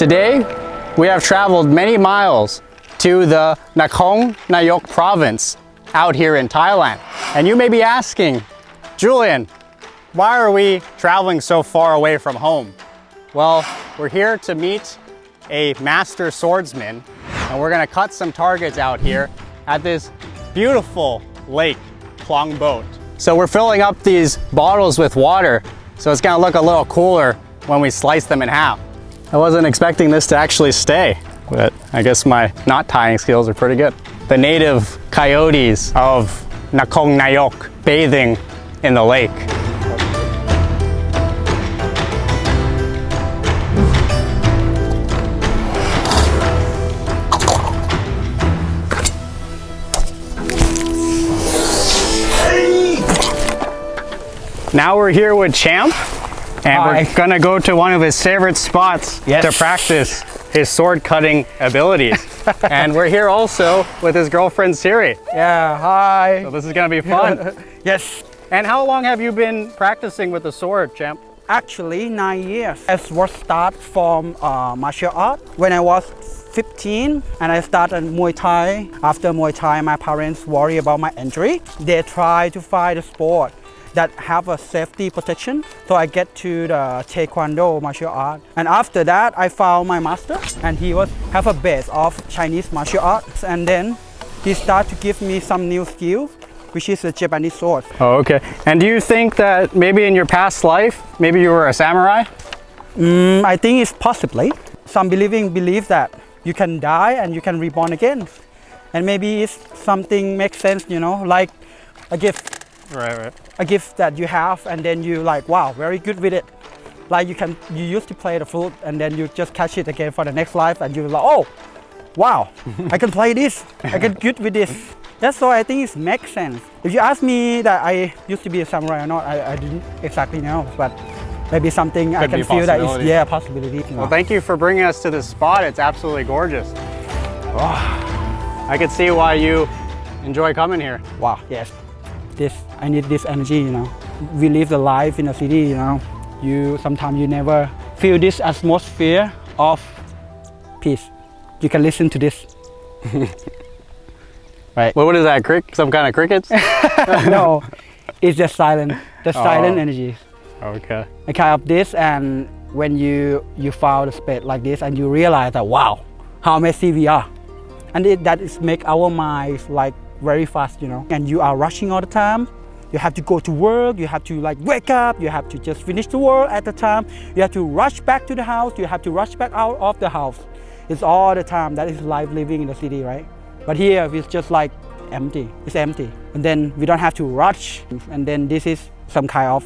Today, we have traveled many miles to the Nakhon Nayok province out here in Thailand. And you may be asking, Julian, why are we traveling so far away from home? Well, we're here to meet a master swordsman, and we're gonna cut some targets out here at this beautiful lake, Klong Boat. So we're filling up these bottles with water, so it's gonna look a little cooler when we slice them in half. I wasn't expecting this to actually stay, but I guess my knot tying skills are pretty good. The native coyotes of Nakhon Nayok bathing in the lake. Now we're here with Champ, and we're gonna go to one of his favorite spots to practice his sword cutting abilities. And we're here also with his girlfriend Siri. Yeah, hi. So this is gonna be fun. Yes. And how long have you been practicing with the sword, Champ? Actually, 9 years. S.1 start from martial art when I was 15, and I started Muay Thai. After Muay Thai, my parents worry about my injury. They try to find a sport that have a safety protection. So I get to the Taekwondo martial art. And after that, I found my master, and he have a base of Chinese martial arts. And then he started to give me some new skills, which is the Japanese sword. Oh, okay. And do you think that maybe in your past life, maybe you were a samurai? I think it's possibly. Some believe that you can die and you can reborn again. And maybe it's something makes sense, you know, like a gift. Right. A gift that you have, and then you like, wow, very good with it. Like you used to play the flute, and then you just catch it again for the next life, and you're like, oh, wow, I can play this, I can good with this. That's why I think it makes sense. If you ask me that I used to be a samurai or not, I didn't exactly know, but maybe something I can feel that is, a possibility. You know. Well, thank you for bringing us to this spot. It's absolutely gorgeous. Oh, I could see why you enjoy coming here. Wow, yes. I need this energy, you know. We live the life in a city, you know. Sometimes you never feel this atmosphere of peace. You can listen to this. Right. Well, what is that? Some kind of crickets? No, it's just silent. The silent energy. Okay. A kind of this, and when you found a space like this, and you realize that wow, how messy we are, and that is make our minds like very fast, you know, and you are rushing all the time. You have to go to work, you have to like wake up, you have to just finish the work at the time, you have to rush back to the house, you have to rush back out of the house. It's all the time. That is life living in the city, right? But here it's just like empty. It's empty, and then we don't have to rush, and then this is some kind of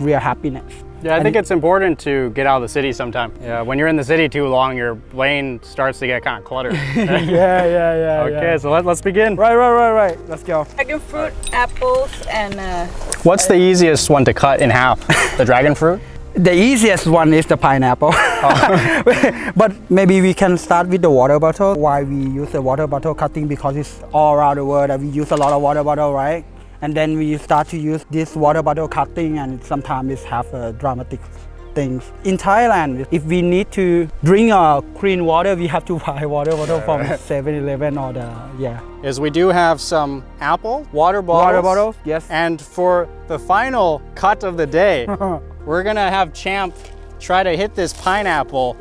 real happiness. Yeah, I think it's important to get out of the city sometime. Yeah, when you're in the city too long, your brain starts to get kind of cluttered. Yeah. Okay, so let's begin. Right. Let's go. Dragon fruit, apples, and... What's the easiest one to cut in half? The dragon fruit? The easiest one is the pineapple. Oh. But maybe we can start with the water bottle. Why we use the water bottle cutting? Because it's all around the world that we use a lot of water bottle, right? And then we start to use this water bottle cutting, and sometimes it have dramatic things. In Thailand, if we need to drink clean water, we have to buy water bottle from 7-Eleven or Is we do have some apple water bottles. Water bottles, yes. And for the final cut of the day, we're gonna have Champ try to hit this pineapple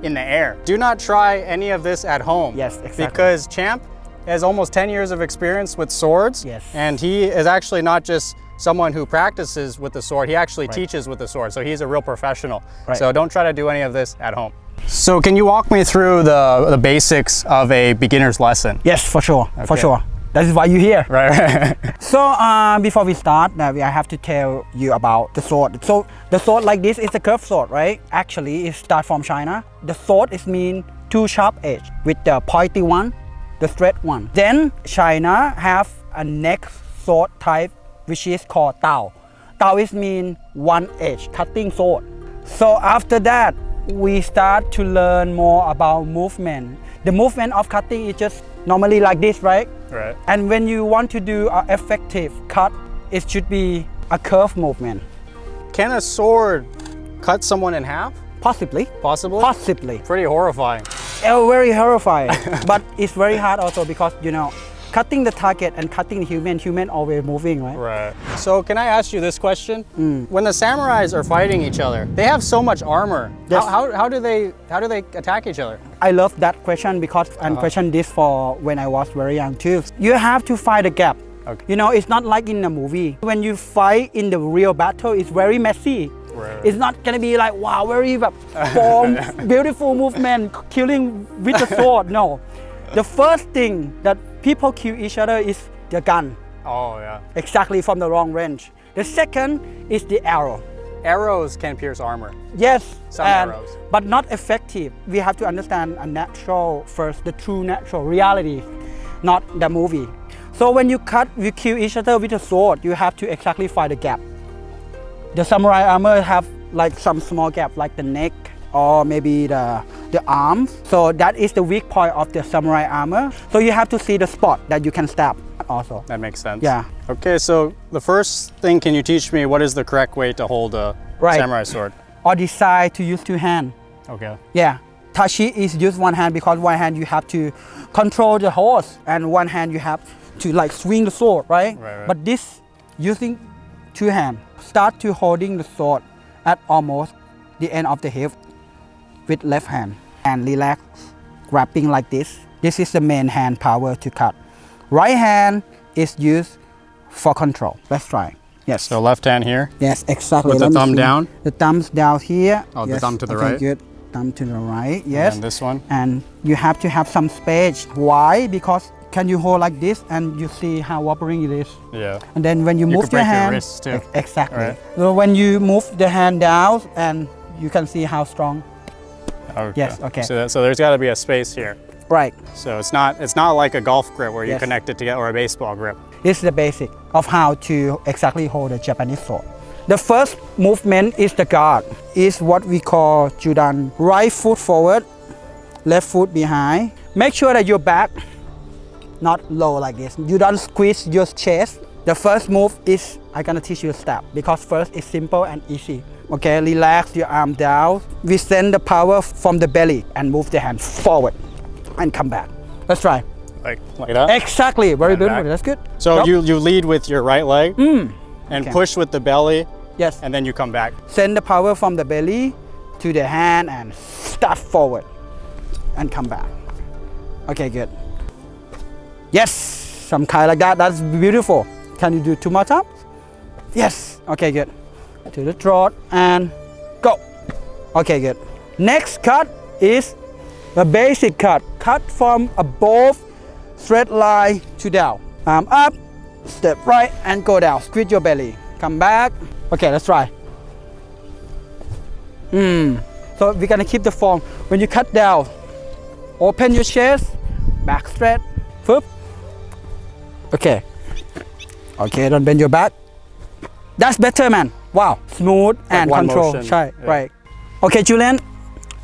in the air. Do not try any of this at home. Yes, exactly. Because Champ has almost 10 years of experience with swords. Yes. And he is actually not just someone who practices with the sword, he actually teaches with the sword. So he's a real professional. Right. So don't try to do any of this at home. So can you walk me through the basics of a beginner's lesson? Yes, for sure, for sure. That is why you're here. Right. So before we start, I have to tell you about the sword. So the sword like this is a curved sword, right? Actually, it starts from China. The sword is mean two sharp edge with the pointy one, the straight one. Then China have a next sword type which is called Tao. Tao is mean one edge cutting sword. So after that, we start to learn more about movement. The movement of cutting is just normally like this, right? Right. And when you want to do an effective cut, it should be a curve movement. Can a sword cut someone in half? Possibly. Possibly? Possibly. Pretty horrifying. Oh, very horrifying. But it's very hard also because, you know, cutting the target and cutting the human always moving, right? Right. So can I ask you this question? When the samurais are fighting each other, they have so much armor. Yes. How do they attack each other? I love that question because I questioned this for when I was very young too. You have to find a gap. Okay. You know, it's not like in a movie. When you fight in the real battle, it's very messy. Right. It's not gonna be like, wow, very form, beautiful movement, killing with the sword. No. The first thing that people kill each other is the gun. Oh yeah. Exactly, from the long range. The second is the arrow. Arrows can pierce armor. Yes, Some arrows. but not effective. We have to understand a natural first, the true natural reality, not the movie. So when you kill each other with a sword, you have to exactly find the gap. The samurai armor have like some small gap, like the neck or maybe the arms. So that is the weak point of the samurai armor. So you have to see the spot that you can stab also. That makes sense. Yeah. Okay, so the first thing, can you teach me what is the correct way to hold a Right. samurai sword? Or decide to use two hands. Okay. Yeah. Tachi is just one hand because one hand you have to control the horse and one hand you have to like swing the sword, right? Right. But this using two hands. Start to holding the sword at almost the end of the hip with left hand and relax, grabbing like this. This is the main hand power to cut. Right hand is used for control. Let's try. Yes. So left hand here. Yes, exactly. With the Let me thumb see. down? The thumb's down here. Oh, the Yes. thumb to the Okay, right? Good. Thumb to the right. Yes. And this one. And you have to have some space. Why? Because can you hold like this and you see how wobbling it is? Yeah. And then when you move could your break your hand, wrists too. Exactly. Right. So when you move the hand down, and you can see how strong. Okay. Yes, okay. So there's got to be a space here. Right. So it's not like a golf grip where you Yes. connect it together or a baseball grip. This is the basic of how to exactly hold a Japanese sword. The first movement is the guard. Is what we call judan. Right foot forward, left foot behind. Make sure that your back not low like this. You don't squeeze your chest. The first move is I'm gonna teach you a step because first it's simple and easy. Okay, relax your arm down. We send the power from the belly and move the hand forward and come back. Let's try. Like that? Exactly, very And beautiful. back. That's good. So Nope. you lead with your right leg and Okay. push with the belly Yes. and then you come back. Send the power from the belly to the hand and step forward and come back. Okay, good. Yes, some kind like that. That's beautiful. Can you do two more times? Yes. Okay, good. To the throat and go. Okay, good. Next cut is a basic cut. Cut from above, straight line to down. Arm up, step right and go down. Squeeze your belly. Come back. Okay, let's try. So we're gonna keep the form. When you cut down, open your chest, back straight. Whoop. Okay. Okay, don't bend your back. That's better, man. Wow, smooth and one control. motion. Right, Yeah. right. Okay, Julian.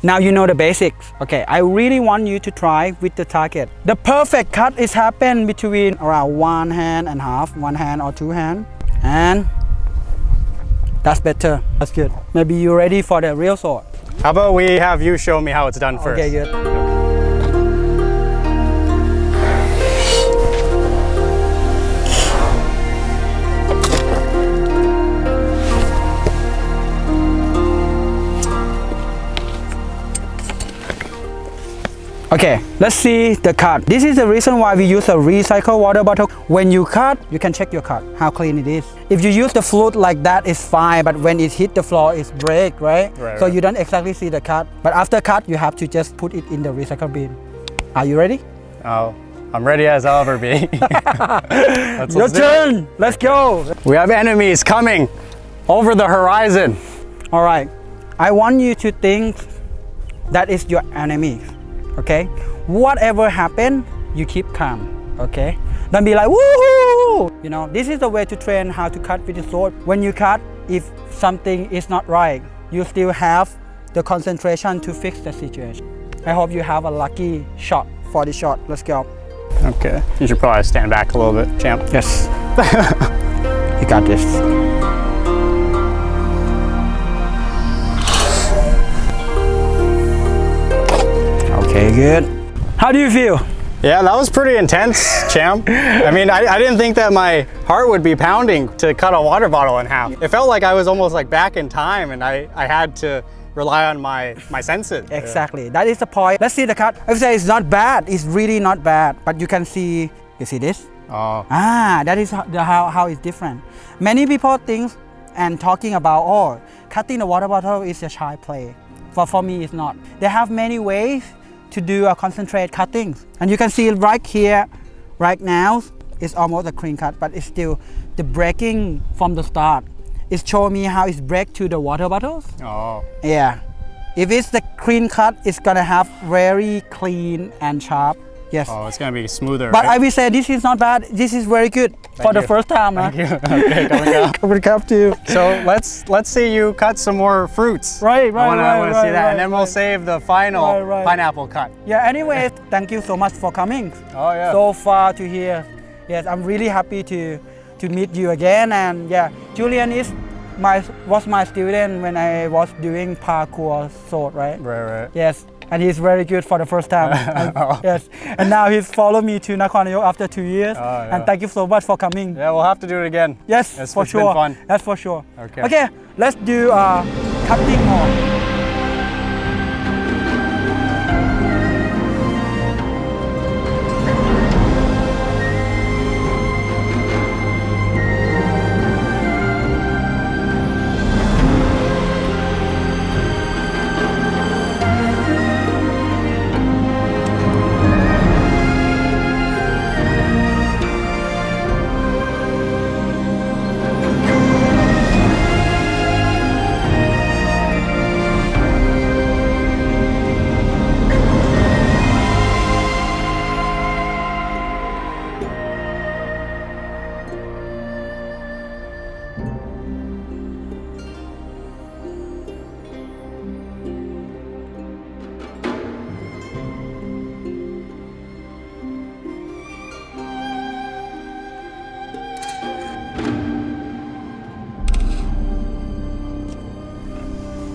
Now you know the basics. Okay, I really want you to try with the target. The perfect cut is happen between around one hand and half, one hand or two hand, and that's better. That's good. Maybe you're ready for the real sword. How about we have you show me how it's done first? Okay, good. Okay, let's see the cut. This is the reason why we use a recycled water bottle. When you cut, you can check your cut, how clean it is. If you use the flute like that, it's fine, but when it hit the floor, it's break, right? So right. you don't exactly see the cut. But after cut, you have to just put it in the recycle bin. Are you ready? Oh, I'm ready as I'll ever be. Let's Your do it. turn, let's go. We have enemies coming over the horizon. All right, I want you to think that is your enemy. Okay, whatever happen, you keep calm. Okay, don't be like woohoo. You know, this is the way to train how to cut with the sword. When you cut, if something is not right, you still have the concentration to fix the situation. I hope you have a lucky shot for the shot. Let's go. Okay, you should probably stand back a little bit, champ. Yes. You got this. โ Very good. How do you feel? Yeah, that was pretty intense, champ. I mean, I didn't think that my heart would be pounding to cut a water bottle in half. It felt like I was almost like back in time and I had to rely on my senses. Exactly. That is the point. Let's see the cut. I would say it's not bad. It's really not bad. But you can see, you see this? Oh. That is how it's different. Many people think and talking about, oh, cutting the water bottle is a child play. But for me, it's not. They have many ways to do a concentrate cutting. And you can see right here, right now, it's almost a clean cut, but it's still the breaking from the start. It's showing me how it's break to the water bottles. Oh. Yeah. If it's the clean cut, it's gonna have very clean and sharp. Yes. Oh, it's gonna be smoother. But right? I will say this is not bad. This is very good for the you. first time. Thank you. Okay, coming up. Coming up too. So let's see you cut some more fruits. Right. I wanna see that, and then we'll right. save the final Right. pineapple cut. Yeah. Anyway, thank you so much for coming. Oh yeah. So far to here. Yes, I'm really happy to meet you again. And yeah, Julian was my student when I was doing parkour sword, right? Right. Yes, and he's very good for the first time. Oh. Yes, and now he's followed me to Nakhon Nayok after 2 years. Oh, yeah. And thank you so much for coming. Yeah, we'll have to do it again. Yes, It's for been sure. fun. That's for sure. Okay. Okay, let's do cutting more.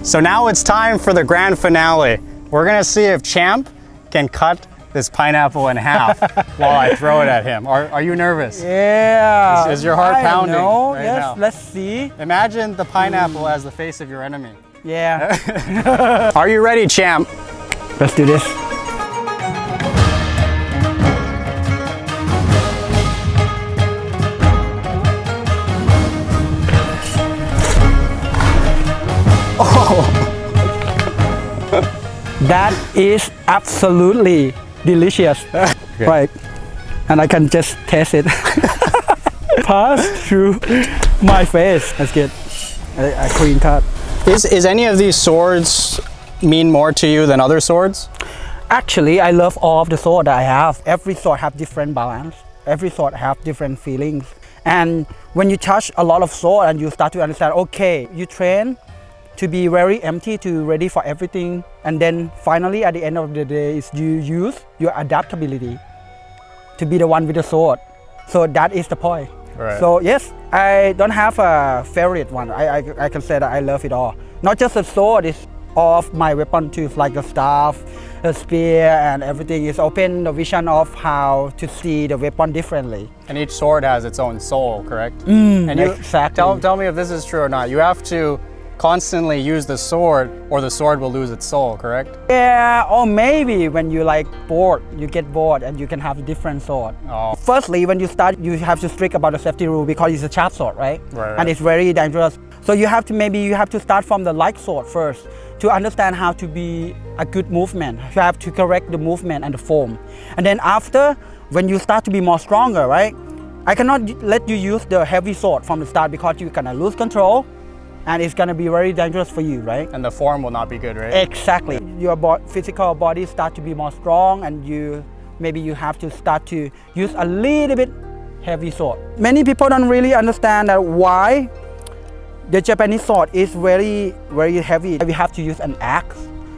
So now it's time for the grand finale. We're gonna see if Champ can cut this pineapple in half while I throw it at him. Are you nervous? Yeah. Is your heart pounding No, right yes, now? let's see. Imagine the pineapple as the face of your enemy. Yeah. Are you ready, Champ? Let's do this. That is absolutely delicious. Right. And I can just taste it. Pass through my face. That's good. A clean cut. Is any of these swords mean more to you than other swords? Actually, I love all of the sword that I have. Every sword have different balance. Every sword have different feelings. And when you touch a lot of sword and you start to understand, okay, you train to be very empty, to ready for everything. And then finally, at the end of the day, is you use your adaptability to be the one with the sword. So that is the point. Right. So yes, I don't have a favorite one. I can say that I love it all. Not just the sword, it's all of my weapon too, like the staff, the spear, and everything is open the vision of how to see the weapon differently. And each sword has its own soul, correct? And you, exactly. Tell me if this is true or not. You have to constantly use the sword or the sword will lose its soul, correct? Yeah, or maybe when you like bored, you get bored and you can have a different sword. Oh. Firstly, when you start, you have to strict about the safety rule because it's a sharp sword, right? Right. And it's very dangerous. So you have to start from the light sword first to understand how to be a good movement. You have to correct the movement and the form. And then after, when you start to be more stronger, right? I cannot let you use the heavy sword from the start because you're gonna lose control and it's gonna be very dangerous for you, right? And the form will not be good, right? Exactly. Your physical body start to be more strong and maybe you have to start to use a little bit heavy sword. Many people don't really understand that why the Japanese sword is very, very heavy. We have to use an axe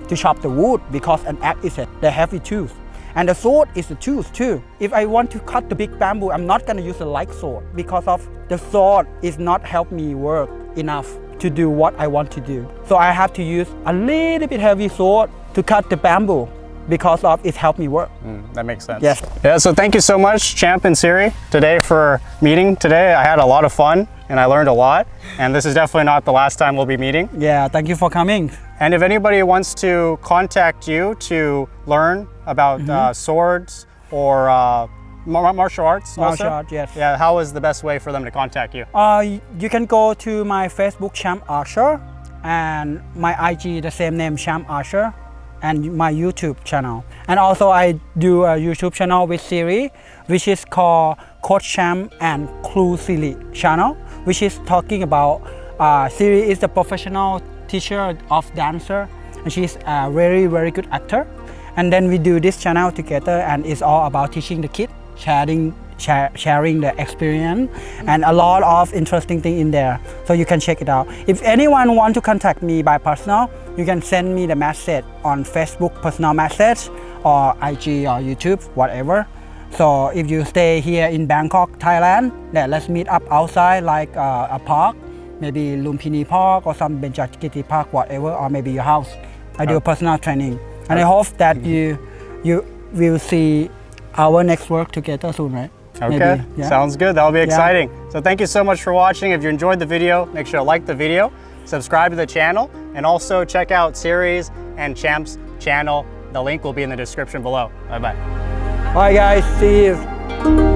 to chop the wood because an axe is the heavy tooth. And the sword is the tooth too. If I want to cut the big bamboo, I'm not gonna use a light sword because of the sword is not help me work enough to do what I want to do. So I have to use a little bit heavy sword to cut the bamboo because of it helped me work. That makes sense. Yes. Yeah, so thank you so much, Champ and Siri, today for meeting today. I had a lot of fun and I learned a lot. And this is definitely not the last time we'll be meeting. Yeah, thank you for coming. And if anybody wants to contact you to learn about swords or martial arts also? Martial arts, yes. Yeah, how is the best way for them to contact you? You can go to my Facebook, Champ Archer, and my IG, the same name, Champ Archer, and my YouTube channel. And also I do a YouTube channel with Siri, which is called Coach Champ and Crew Siri channel, which is talking about Siri is the professional teacher of dancer, and she's a very, very good actor. And then we do this channel together, and it's all about teaching the kids, sharing the experience, and a lot of interesting things in there. So you can check it out. If anyone want to contact me by personal, you can send me the message on Facebook personal message or IG or YouTube, whatever. So if you stay here in Bangkok, Thailand, then let's meet up outside like a park, maybe Lumpini Park or some Benjakiti Park, whatever, or maybe your house. I do personal training, and I hope that you will see our next work together soon, right? Okay, Maybe, yeah. Sounds good. That'll be exciting. So thank you so much for watching. If you enjoyed the video, make sure to like the video, subscribe to the channel, and also check out Siri's and Champ's channel. The link will be in the description below. Bye-bye. Bye guys, see you.